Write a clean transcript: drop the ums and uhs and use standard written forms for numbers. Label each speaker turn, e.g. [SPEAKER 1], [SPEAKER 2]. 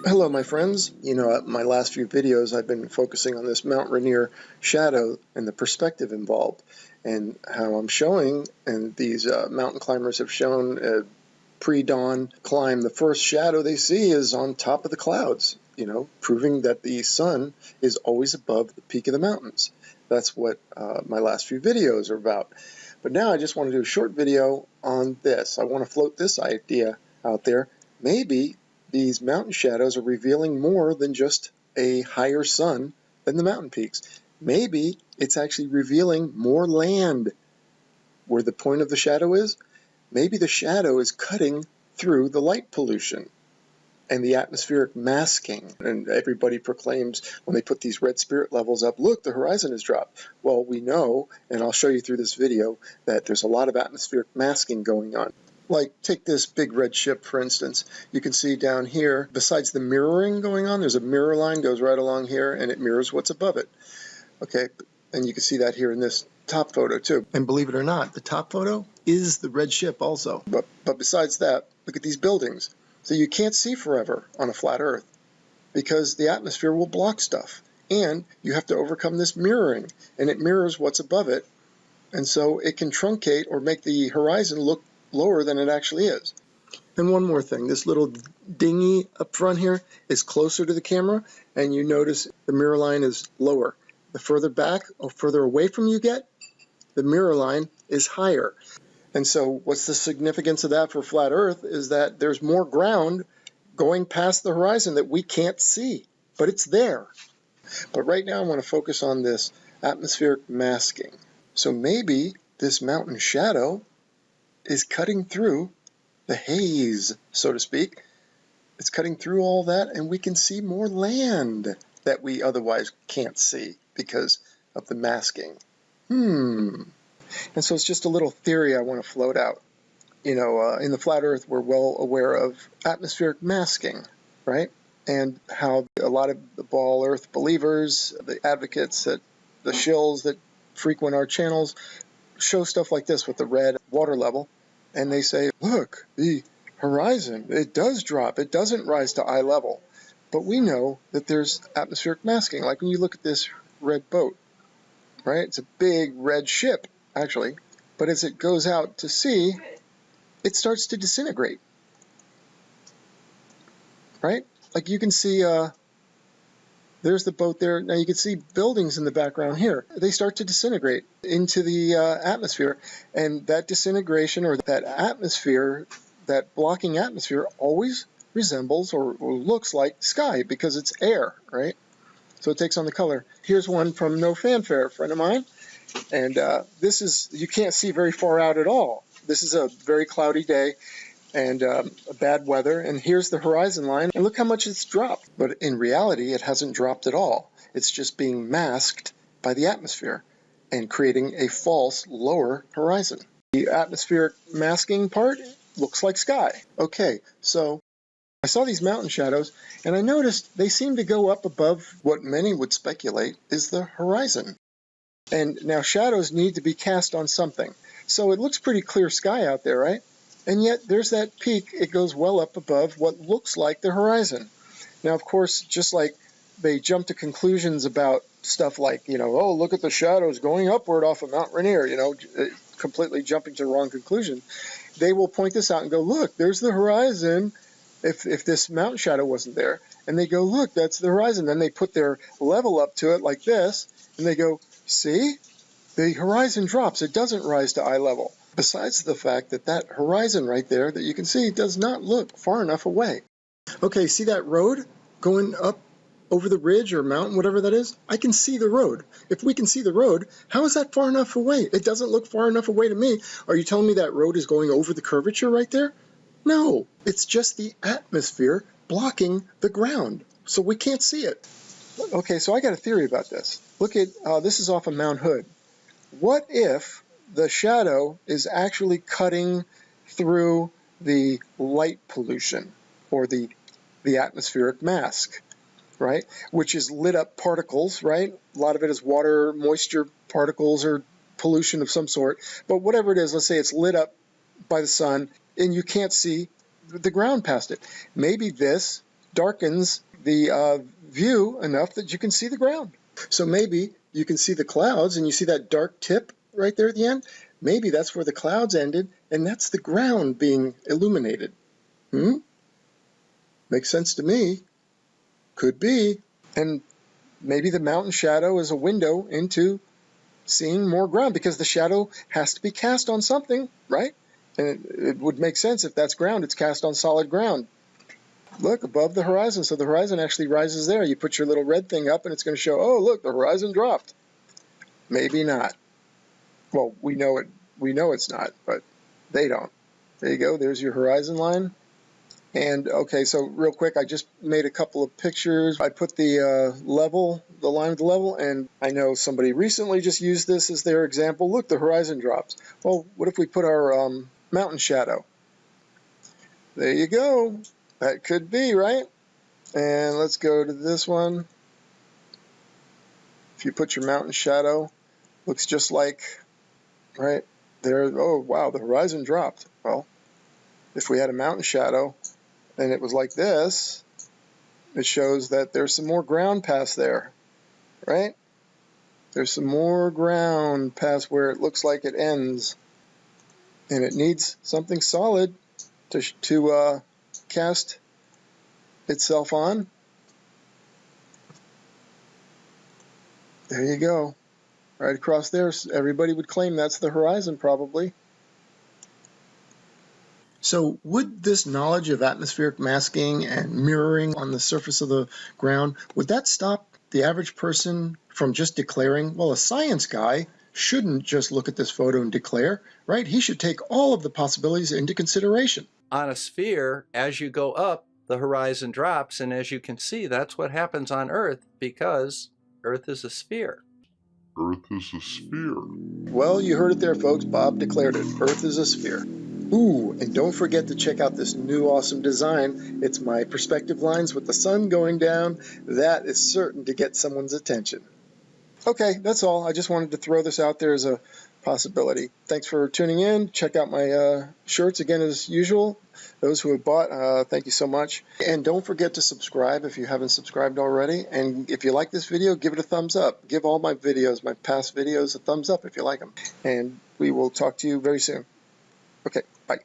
[SPEAKER 1] Hello my friends. My last few videos I've been focusing on this Mount Rainier shadow and the perspective involved, and how I'm showing, and these mountain climbers have shown pre-dawn climb, the first shadow they see is on top of the clouds, proving that the sun is always above the peak of the mountains. That's what my last few videos are about. But now I just want to do a short video on this. I want to float this idea out there. Maybe these mountain shadows are revealing more than just a higher sun than the mountain peaks. Maybe it's actually revealing more land where the point of the shadow is. Maybe the shadow is cutting through the light pollution and the atmospheric masking. And everybody proclaims when they put these red spirit levels up, look, the horizon has dropped. Well, we know, and I'll show you through this video, that there's a lot of atmospheric masking going on. Like, take this big red ship, for instance. You can see down here, besides the mirroring going on, there's a mirror line goes right along here, and it mirrors what's above it. Okay, and you can see that here in this top photo, too. And believe it or not, the top photo is the red ship also. But besides that, look at these buildings. So you can't see forever on a flat Earth because the atmosphere will block stuff. And you have to overcome this mirroring, and it mirrors what's above it. And so it can truncate or make the horizon look lower than it actually is. And one more thing, this little dinghy up front here is closer to the camera, and you notice the mirror line is lower. The further back or further away from you get, the mirror line is higher. And so what's the significance of that for flat Earth is that there's more ground going past the horizon that we can't see, but it's there. But right now I want to focus on this atmospheric masking. So maybe this mountain shadow is cutting through the haze, so to speak. It's cutting through all that, and we can see more land that we otherwise can't see because of the masking. And so it's just a little theory I want to float out. In the flat Earth, we're well aware of atmospheric masking, right? And how a lot of the ball Earth believers, the advocates, the shills that frequent our channels, show stuff like this with the red water level. And they say, look, the horizon, it does drop. It doesn't rise to eye level. But we know that there's atmospheric masking. Like when you look at this red boat, right? It's a big red ship, actually. But as it goes out to sea, it starts to disintegrate. Right? Like you can see, there's the boat there. Now you can see buildings in the background here. They start to disintegrate into the atmosphere. And that disintegration or that atmosphere, that blocking atmosphere, always resembles or looks like sky because it's air, right? So it takes on the color. Here's one from No Fanfare, a friend of mine. And this is, you can't see very far out at all. This is a very cloudy day and bad weather, and here's the horizon line, and look how much it's dropped. But in reality, it hasn't dropped at all. It's just being masked by the atmosphere and creating a false lower horizon. The atmospheric masking part looks like sky. Okay, so I saw these mountain shadows, and I noticed they seem to go up above what many would speculate is the horizon. And now shadows need to be cast on something. So it looks pretty clear sky out there, right? And yet there's that peak, it goes well up above what looks like the horizon. Now, of course, just like they jump to conclusions about stuff like, oh, look at the shadows going upward off of Mount Rainier, completely jumping to the wrong conclusion. They will point this out and go, look, there's the horizon. If this mountain shadow wasn't there, and they go, look, that's the horizon. Then they put their level up to it like this, and they go, see, the horizon drops. It doesn't rise to eye level. Besides the fact that that horizon right there that you can see does not look far enough away. Okay, see that road going up over the ridge or mountain, whatever that is? I can see the road. If we can see the road, how is that far enough away? It doesn't look far enough away to me. Are you telling me that road is going over the curvature right there? No, it's just the atmosphere blocking the ground, so we can't see it. Okay, so I got a theory about this. Look at, this is off of Mount Hood. What if the shadow is actually cutting through the light pollution or the atmospheric mask, right? Which is lit up particles, right? A lot of it is water, moisture particles or pollution of some sort. But whatever it is, let's say it's lit up by the sun and you can't see the ground past it. Maybe this darkens the view enough that you can see the ground. So maybe you can see the clouds and you see that dark tip right there at the end. Maybe that's where the clouds ended and that's the ground being illuminated. Makes sense to me. Could be. And maybe the mountain shadow is a window into seeing more ground, because the shadow has to be cast on something, right? And it would make sense if that's ground, it's cast on solid ground. Look, above the horizon, so the horizon actually rises there. You put your little red thing up and it's going to show, oh, look, the horizon dropped. Maybe not. Well, we know it's not, but they don't. There you go, there's your horizon line. And okay, so real quick, I just made a couple of pictures. I put the level, the line with the level, and I know somebody recently just used this as their example. Look, the horizon drops. Well, what if we put our mountain shadow? There you go. That could be, right? And let's go to this one. If you put your mountain shadow, looks just like, right there. Oh, wow, the horizon dropped. Well, if we had a mountain shadow, and it was like this, it shows that there's some more ground past there, right? There's some more ground past where it looks like it ends. And it needs something solid to cast itself on. There you go. Right across there, everybody would claim that's the horizon probably. So would this knowledge of atmospheric masking and mirroring on the surface of the ground, would that stop the average person from just declaring, well, a science guy shouldn't just look at this photo and declare, right? He should take all of the possibilities into consideration.
[SPEAKER 2] On a sphere, as you go up, the horizon drops, and as you can see, that's what happens on Earth because Earth is a sphere.
[SPEAKER 3] Earth is a sphere.
[SPEAKER 1] Well, you heard it there, folks. Bob declared it. Earth is a sphere. Ooh, and don't forget to check out this new awesome design. It's my perspective lines with the sun going down. That is certain to get someone's attention. Okay, that's all. I just wanted to throw this out there as a possibility. Thanks for tuning in. Check out my shirts again as usual. Those who have bought, thank you so much. And don't forget to subscribe if you haven't subscribed already. And if you like this video, give it a thumbs up. Give all my videos, my past videos, a thumbs up if you like them. And we will talk to you very soon. Okay, bye.